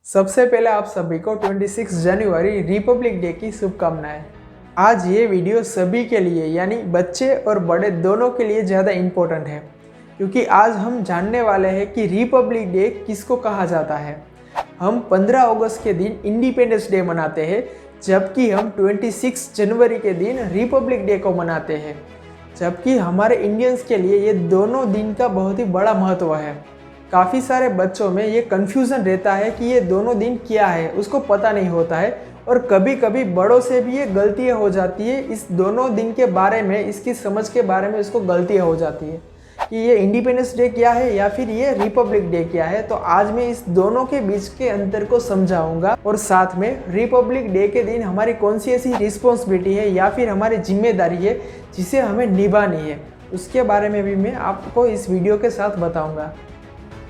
सबसे पहले आप सभी को 26 जनवरी रिपब्लिक डे की शुभकामनाएं। आज ये वीडियो सभी के लिए यानी बच्चे और बड़े दोनों के लिए ज़्यादा इम्पोर्टेंट है, क्योंकि आज हम जानने वाले हैं कि रिपब्लिक डे किसको कहा जाता है। हम 15 अगस्त के दिन इंडिपेंडेंस डे मनाते हैं, जबकि हम 26 जनवरी के दिन रिपब्लिक डे को मनाते हैं। जबकि हमारे इंडियंस के लिए ये दोनों दिन का बहुत ही बड़ा महत्व है। काफ़ी सारे बच्चों में ये कन्फ्यूज़न रहता है कि ये दोनों दिन क्या है, उसको पता नहीं होता है। और कभी कभी बड़ों से भी ये गलतियाँ हो जाती है इस दोनों दिन के बारे में, इसकी समझ के बारे में इसको गलतियाँ हो जाती है कि ये इंडिपेंडेंस डे क्या है या फिर ये रिपब्लिक डे क्या है। तो आज मैं इस दोनों के बीच के अंतर को समझाऊंगा और साथ में रिपब्लिक डे के दिन हमारी कौन सी ऐसी रिस्पॉन्सिबिलिटी है या फिर हमारी जिम्मेदारी है जिसे हमें निभानी है, उसके बारे में भी मैं आपको इस वीडियो के साथ बताऊँगा।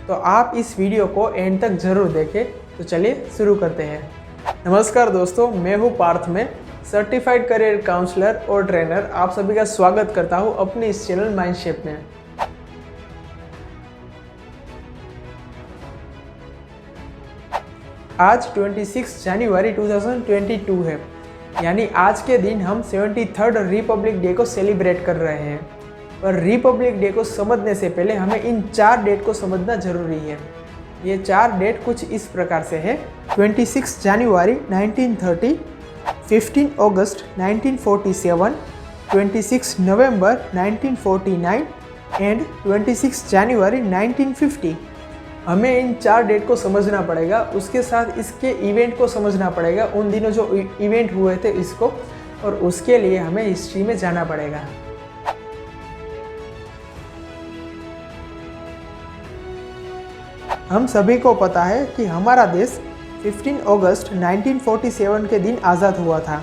तो आप इस वीडियो को एंड तक ज़रूर देखें। तो चलिए शुरू करते हैं। नमस्कार दोस्तों, मैं हूँ पार्थ में सर्टिफाइड करियर काउंसलर और ट्रेनर। आप सभी का स्वागत करता हूँ अपने इस चैनल माइंडशेप में। आज 26 जनवरी 2022 है, यानी आज के दिन हम 73rd रिपब्लिक डे को सेलिब्रेट कर रहे हैं। और रिपब्लिक डे को समझने से पहले हमें इन 4 डेट को समझना जरूरी है। ये 4 डेट कुछ इस प्रकार से है: 26 जनवरी 1930, 15 अगस्त 1947, 26 नवंबर 1949 एंड 26 जनवरी 1950। हमें इन 4 डेट को समझना पड़ेगा, उसके साथ इसके इवेंट को समझना पड़ेगा, उन दिनों जो इवेंट हुए थे इसको, और उसके लिए हमें हिस्ट्री में जाना पड़ेगा। हम सभी को पता है कि हमारा देश 15 अगस्त 1947 के दिन आज़ाद हुआ था,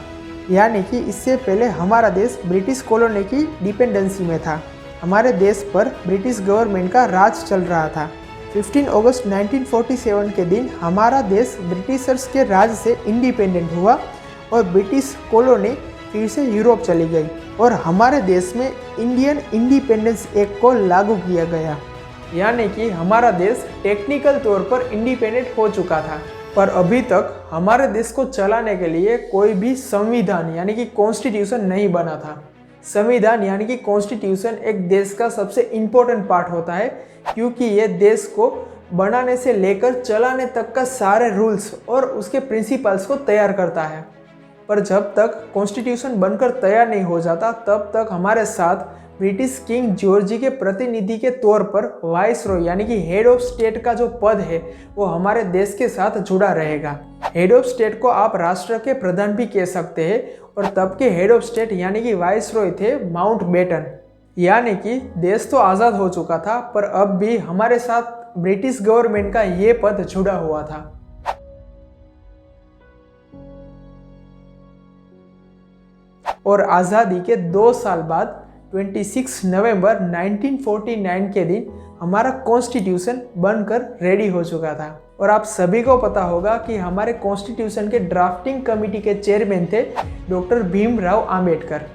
यानी कि इससे पहले हमारा देश ब्रिटिश कॉलोनी की डिपेंडेंसी में था। हमारे देश पर ब्रिटिश गवर्नमेंट का राज चल रहा था। 15 अगस्त 1947 के दिन हमारा देश ब्रिटिशर्स के राज से इंडिपेंडेंट हुआ और ब्रिटिश कॉलोनी फिर से यूरोप चली गई और हमारे देश में इंडियन इंडिपेंडेंस एक्ट को लागू किया गया, यानी कि हमारा देश टेक्निकल तौर पर इंडिपेंडेंट हो चुका था। पर अभी तक हमारे देश को चलाने के लिए कोई भी संविधान यानी कि कॉन्स्टिट्यूशन नहीं बना था। संविधान यानी कि कॉन्स्टिट्यूशन एक देश का सबसे इम्पोर्टेंट पार्ट होता है, क्योंकि ये देश को बनाने से लेकर चलाने तक का सारे रूल्स और उसके प्रिंसिपल्स को तैयार करता है। पर जब तक कॉन्स्टिट्यूशन बनकर तैयार नहीं हो जाता, तब तक हमारे साथ ब्रिटिश किंग जॉर्जी के प्रतिनिधि के तौर पर वाइसरॉय यानी कि हेड ऑफ स्टेट का जो पद है वो हमारे देश के साथ जुड़ा रहेगा। हेड ऑफ स्टेट को आप राष्ट्र के प्रधान भी कह सकते हैं, और तब के हेड ऑफ स्टेट यानी कि वाइसरॉय थे माउंटबेटन। यानी कि देश तो आज़ाद हो चुका था, पर अब भी हमारे साथ ब्रिटिश गवर्नमेंट का ये पद जुड़ा हुआ था। और आज़ादी के 2 साल बाद 26 नवंबर 1949 के दिन हमारा कॉन्स्टिट्यूशन बनकर रेडी हो चुका था। और आप सभी को पता होगा कि हमारे कॉन्स्टिट्यूशन के ड्राफ्टिंग कमेटी के चेयरमैन थे डॉक्टर भीमराव आम्बेडकर।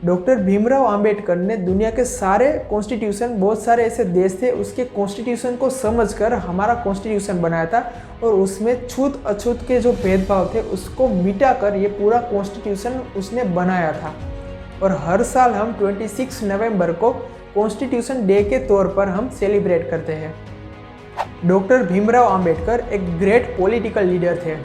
डॉक्टर भीमराव आम्बेडकर ने दुनिया के सारे कॉन्स्टिट्यूशन, बहुत सारे ऐसे देश थे उसके कॉन्स्टिट्यूशन को समझकर हमारा कॉन्स्टिट्यूशन बनाया था, और उसमें छूत अछूत के जो भेदभाव थे उसको मिटाकर ये पूरा कॉन्स्टिट्यूशन उसने बनाया था। और हर साल हम 26 नवंबर को कॉन्स्टिट्यूशन डे के तौर पर हम सेलिब्रेट करते हैं। डॉक्टर भीमराव आम्बेडकर एक ग्रेट पॉलिटिकल लीडर थे।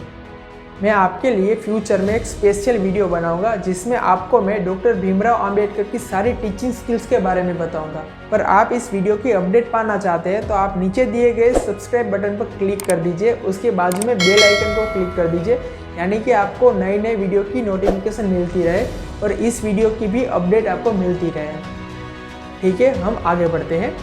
मैं आपके लिए फ्यूचर में एक स्पेशल वीडियो बनाऊंगा जिसमें आपको मैं डॉक्टर भीमराव आम्बेडकर की सारी टीचिंग स्किल्स के बारे में बताऊंगा। पर आप इस वीडियो की अपडेट पाना चाहते हैं तो आप नीचे दिए गए सब्सक्राइब बटन पर क्लिक कर दीजिए, उसके बाजू में बेल आइकन को क्लिक कर दीजिए, यानी कि आपको नए नए वीडियो की नोटिफिकेशन मिलती रहे और इस वीडियो की भी अपडेट आपको मिलती रहे। ठीक है, हम आगे बढ़ते हैं।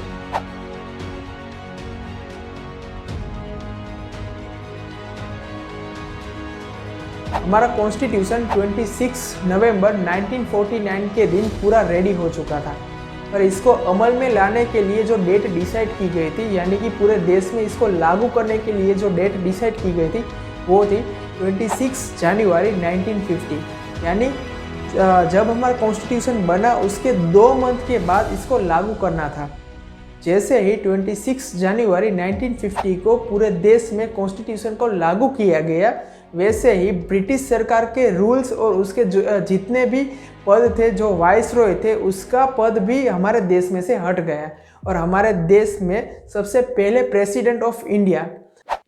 हमारा कॉन्स्टिट्यूशन 26 नवंबर 1949 के दिन पूरा रेडी हो चुका था, पर इसको अमल में लाने के लिए जो डेट डिसाइड की गई थी, यानी कि पूरे देश में इसको लागू करने के लिए जो डेट डिसाइड की गई थी वो थी 26 जनवरी 1950। यानी जब हमारा कॉन्स्टिट्यूशन बना उसके 2 मंथ के बाद इसको लागू करना था। जैसे ही 26 जनवरी 1950 को पूरे देश में कॉन्स्टिट्यूशन को लागू किया गया, वैसे ही ब्रिटिश सरकार के रूल्स और उसके जितने भी पद थे, जो वाइसरॉय थे, उसका पद भी हमारे देश में से हट गया और हमारे देश में सबसे पहले प्रेसिडेंट ऑफ इंडिया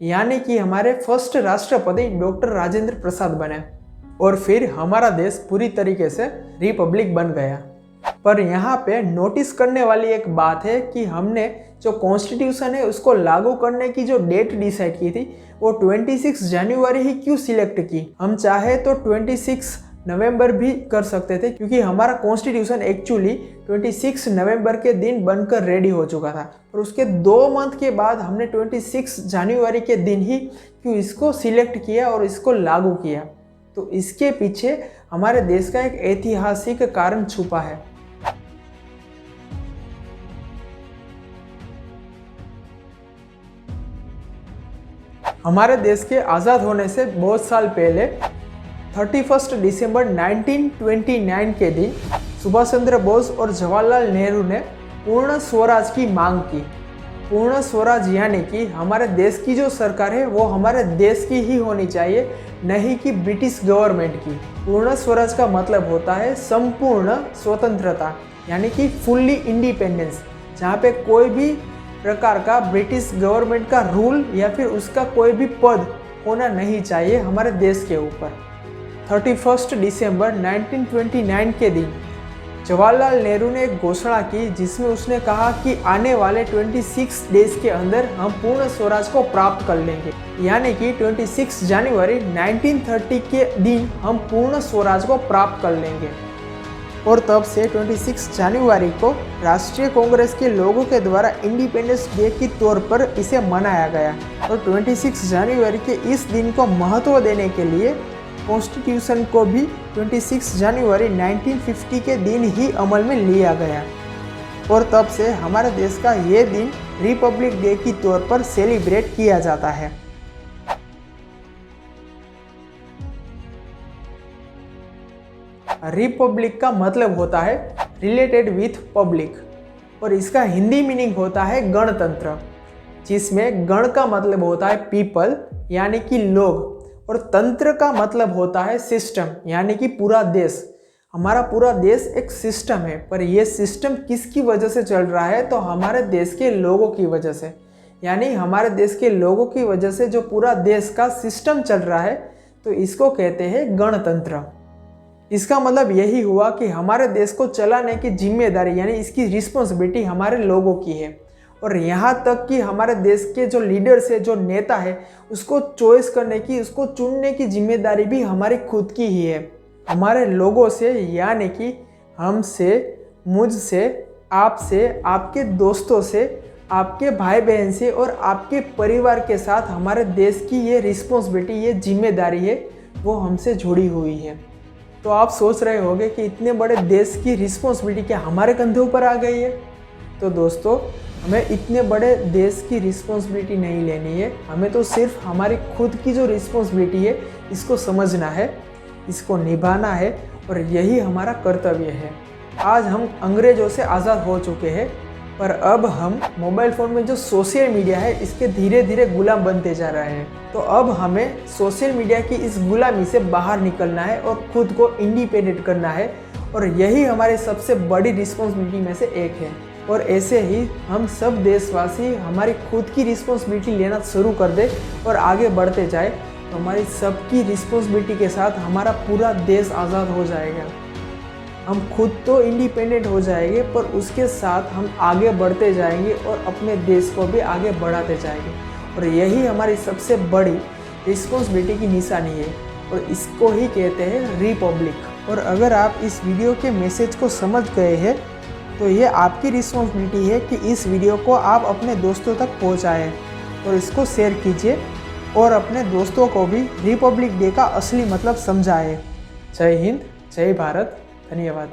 यानी कि हमारे फर्स्ट राष्ट्रपति डॉक्टर राजेंद्र प्रसाद बने और फिर हमारा देश पूरी तरीके से रिपब्लिक बन गया। पर यहाँ पे नोटिस करने वाली एक बात है कि हमने जो कॉन्स्टिट्यूशन है उसको लागू करने की जो डेट डिसाइड की थी वो 26 जनवरी ही क्यों सिलेक्ट की। हम चाहे तो 26 नवंबर भी कर सकते थे, क्योंकि हमारा कॉन्स्टिट्यूशन एक्चुअली 26 नवंबर के दिन बनकर रेडी हो चुका था। और उसके 2 मंथ के बाद हमने 26 जनवरी के दिन ही क्यों इसको सिलेक्ट किया और इसको लागू किया। तो इसके पीछे हमारे देश का एक ऐतिहासिक कारण छुपा है। हमारे देश के आज़ाद होने से बहुत साल पहले 31 दिसंबर 1929 के दिन सुभाष चंद्र बोस और जवाहरलाल नेहरू ने पूर्ण स्वराज की मांग की। पूर्ण स्वराज यानी कि हमारे देश की जो सरकार है वो हमारे देश की ही होनी चाहिए, नहीं कि ब्रिटिश गवर्नमेंट की। पूर्ण स्वराज का मतलब होता है संपूर्ण स्वतंत्रता यानी कि फुल्ली इंडिपेंडेंस, जहाँ पे कोई भी प्रकार का ब्रिटिश गवर्नमेंट का रूल या फिर उसका कोई भी पद होना नहीं चाहिए हमारे देश के ऊपर। 31 दिसंबर 1929 के दिन जवाहरलाल नेहरू ने एक घोषणा की जिसमें उसने कहा कि आने वाले 26 डेज के अंदर हम पूर्ण स्वराज को प्राप्त कर लेंगे, यानी कि 26 जनवरी 1930 के दिन हम पूर्ण स्वराज को प्राप्त कर लेंगे। और तब से 26 जनवरी को राष्ट्रीय कांग्रेस के लोगों के द्वारा इंडिपेंडेंस डे के तौर पर इसे मनाया गया। और 26 जनवरी के इस दिन को महत्व देने के लिए कॉन्स्टिट्यूशन को भी 26 जनवरी 1950 के दिन ही अमल में लिया गया और तब से हमारे देश का ये दिन रिपब्लिक डे के तौर पर सेलिब्रेट किया जाता है। रिपब्लिक का मतलब होता है रिलेटेड विथ पब्लिक और इसका हिंदी मीनिंग होता है गणतंत्र, जिसमें गण का मतलब होता है पीपल यानी कि लोग और तंत्र का मतलब होता है सिस्टम यानी कि पूरा देश। हमारा पूरा देश एक सिस्टम है, पर यह सिस्टम किसकी वजह से चल रहा है? तो हमारे देश के लोगों की वजह से, यानी हमारे देश के लोगों की वजह से जो पूरा देश का सिस्टम चल रहा है, तो इसको कहते हैं गणतंत्र। इसका मतलब यही हुआ कि हमारे देश को चलाने की जिम्मेदारी यानी इसकी रिस्पॉन्सिबिलिटी हमारे लोगों की है और यहाँ तक कि हमारे देश के जो लीडर्स है, जो नेता है, उसको चॉइस करने की, उसको चुनने की जिम्मेदारी भी हमारी खुद की ही है। हमारे लोगों से यानी कि हमसे, मुझसे, आपसे, आपके दोस्तों से, आपके भाई बहन से और आपके परिवार के साथ हमारे देश की ये रिस्पॉन्सिबिलिटी, ये जिम्मेदारी है, वो हमसे जुड़ी हुई है। तो आप सोच रहे होंगे कि इतने बड़े देश की रिस्पॉन्सिबिलिटी क्या हमारे कंधे ऊपर आ गई है? तो दोस्तों, हमें इतने बड़े देश की रिस्पॉन्सिबिलिटी नहीं लेनी है, हमें तो सिर्फ हमारी खुद की जो रिस्पॉन्सिबिलिटी है इसको समझना है, इसको निभाना है और यही हमारा कर्तव्य है। आज हम अंग्रेज़ों से आज़ाद हो चुके हैं, पर अब हम मोबाइल फ़ोन में जो सोशल मीडिया है इसके धीरे धीरे गुलाम बनते जा रहे हैं। तो अब हमें सोशल मीडिया की इस गुलामी से बाहर निकलना है और खुद को इंडिपेंडेंट करना है और यही हमारी सबसे बड़ी रिस्पॉन्सिबिलिटी में से एक है। और ऐसे ही हम सब देशवासी हमारी खुद की रिस्पॉन्सिबिलिटी लेना शुरू कर दे और आगे बढ़ते जाए, तो हमारी सबकी रिस्पॉन्सिबिलिटी के साथ हमारा पूरा देश आज़ाद हो जाएगा। हम खुद तो इंडिपेंडेंट हो जाएंगे, पर उसके साथ हम आगे बढ़ते जाएंगे और अपने देश को भी आगे बढ़ाते जाएंगे और यही हमारी सबसे बड़ी रिस्पॉन्सिबिलिटी की निशानी है और इसको ही कहते हैं रिपब्लिक। और अगर आप इस वीडियो के मैसेज को समझ गए हैं तो ये आपकी रिस्पॉन्सिबिलिटी है कि इस वीडियो को आप अपने दोस्तों तक पहुंचाएं और इसको शेयर कीजिए और अपने दोस्तों को भी रिपब्लिक डे का असली मतलब समझाएं। जय हिंद, जय भारत, धन्यवाद।